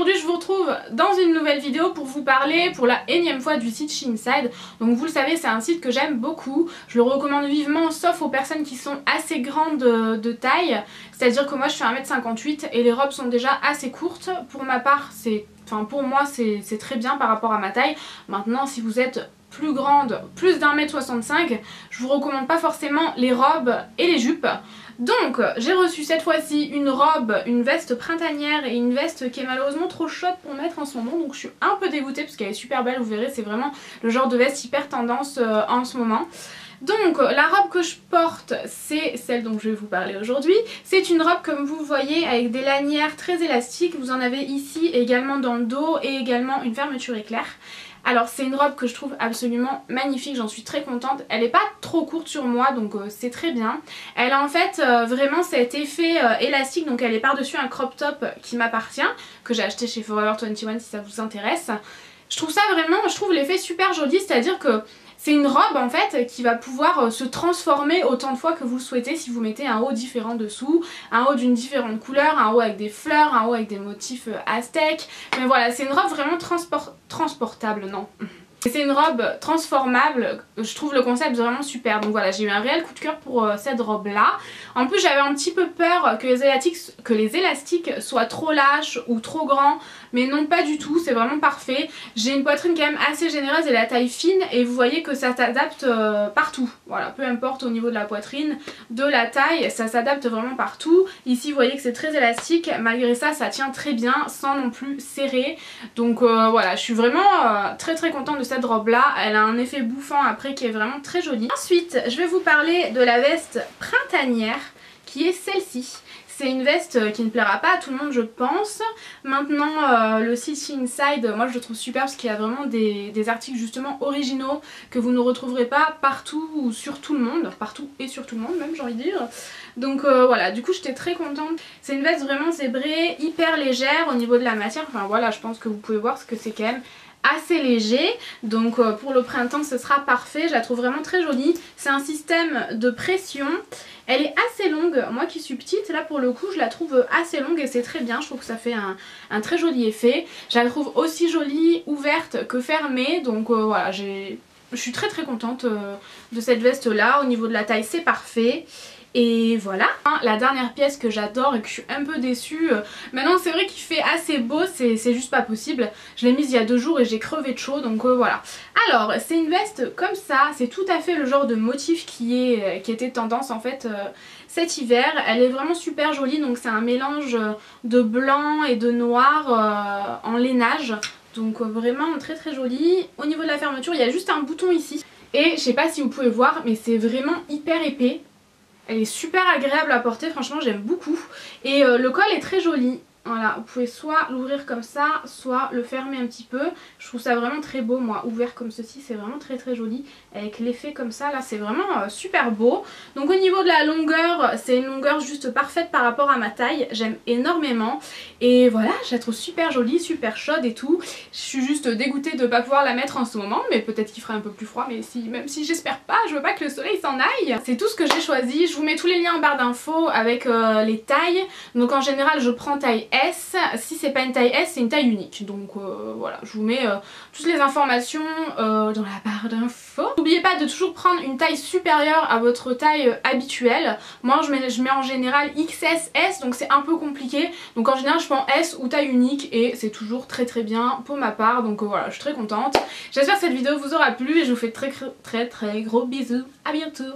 aujourd'hui je vous retrouve dans une nouvelle vidéo pour vous parler pour la énième fois du site Shein. Donc vous le savez, c'est un site que j'aime beaucoup, je le recommande vivement sauf aux personnes qui sont assez grandes de taille, c'est à dire que moi je fais 1m58 et les robes sont déjà assez courtes. Pour ma part pour moi c'est très bien par rapport à ma taille. Maintenant si vous êtes plus grande, plus d'1m65, je vous recommande pas forcément les robes et les jupes. Donc j'ai reçu cette fois-ci une robe, une veste printanière et une veste qui est malheureusement trop chaude pour mettre en ce moment, donc je suis un peu dégoûtée parce qu'elle est super belle, vous verrez, c'est vraiment le genre de veste hyper tendance en ce moment. Donc la robe que je porte, c'est celle dont je vais vous parler aujourd'hui. C'est une robe comme vous voyez avec des lanières très élastiques, vous en avez ici également dans le dos et également une fermeture éclair. Alors c'est une robe que je trouve absolument magnifique, j'en suis très contente. Elle n'est pas trop courte sur moi donc c'est très bien. Elle a en fait vraiment cet effet élastique, donc elle est par-dessus un crop top qui m'appartient, que j'ai acheté chez Forever 21 si ça vous intéresse. Je trouve ça vraiment, je trouve l'effet super joli, c'est-à-dire que c'est une robe en fait qui va pouvoir se transformer autant de fois que vous le souhaitez si vous mettez un haut différent dessous, un haut d'une différente couleur, un haut avec des fleurs, un haut avec des motifs aztèques. Mais voilà, c'est une robe vraiment transportable, non. C'est une robe transformable, je trouve le concept vraiment super, donc voilà, j'ai eu un réel coup de cœur pour cette robe là. En plus j'avais un petit peu peur que les élastiques soient trop lâches ou trop grands, mais non pas du tout, c'est vraiment parfait. J'ai une poitrine quand même assez généreuse et la taille fine et vous voyez que ça s'adapte partout, voilà, peu importe au niveau de la poitrine, de la taille, ça s'adapte vraiment partout. Ici vous voyez que c'est très élastique, malgré ça ça tient très bien sans non plus serrer, donc voilà, je suis vraiment très contente de cette robe là, elle a un effet bouffant après qui est vraiment très joli. Ensuite je vais vous parler de la veste printanière qui est celle-ci. C'est une veste qui ne plaira pas à tout le monde je pense. Maintenant le site Shein, moi je le trouve super parce qu'il y a vraiment des articles justement originaux que vous ne retrouverez pas partout ou sur tout le monde. Partout et sur tout le monde même j'ai envie de dire. Donc voilà, du coup j'étais très contente. C'est une veste vraiment zébrée, hyper légère au niveau de la matière. Enfin voilà, je pense que vous pouvez voir ce que c'est quand même assez léger, donc pour le printemps ce sera parfait. Je la trouve vraiment très jolie, c'est un système de pression, elle est assez longue, moi qui suis petite là pour le coup je la trouve assez longue et c'est très bien, je trouve que ça fait un très joli effet. Je la trouve aussi jolie ouverte que fermée, donc voilà, je suis très contente de cette veste là. Au niveau de la taille c'est parfait. Et voilà, la dernière pièce que j'adore et que je suis un peu déçue, maintenant c'est vrai qu'il fait assez beau, c'est juste pas possible. Je l'ai mise il y a 2 jours et j'ai crevé de chaud, donc voilà. Alors c'est une veste comme ça, c'est tout à fait le genre de motif qui était tendance en fait cet hiver. Elle est vraiment super jolie, donc c'est un mélange de blanc et de noir en lainage. Donc vraiment très joli. Au niveau de la fermeture il y a juste un bouton ici. Et je sais pas si vous pouvez voir mais c'est vraiment hyper épais. Elle est super agréable à porter, franchement j'aime beaucoup. Et le col est très joli. Voilà, vous pouvez soit l'ouvrir comme ça, soit le fermer un petit peu. Je trouve ça vraiment très beau, moi, ouvert comme ceci, c'est vraiment très joli. Avec l'effet comme ça, là, c'est vraiment super beau. Donc au niveau de la longueur, c'est une longueur juste parfaite par rapport à ma taille. J'aime énormément. Et voilà, je la trouve super jolie, super chaude et tout. Je suis juste dégoûtée de ne pas pouvoir la mettre en ce moment, mais peut-être qu'il fera un peu plus froid, mais même si j'espère pas, je veux pas que le soleil s'en aille. C'est tout ce que j'ai choisi. Je vous mets tous les liens en barre d'infos avec les tailles. Donc en général, je prends taille S, si c'est pas une taille S c'est une taille unique, donc voilà, je vous mets toutes les informations dans la barre d'infos. N'oubliez pas de toujours prendre une taille supérieure à votre taille habituelle. Moi je mets en général XS, donc c'est un peu compliqué, donc en général je prends S ou taille unique et c'est toujours très bien pour ma part, donc voilà, je suis très contente. J'espère que cette vidéo vous aura plu et je vous fais très gros bisous, à bientôt.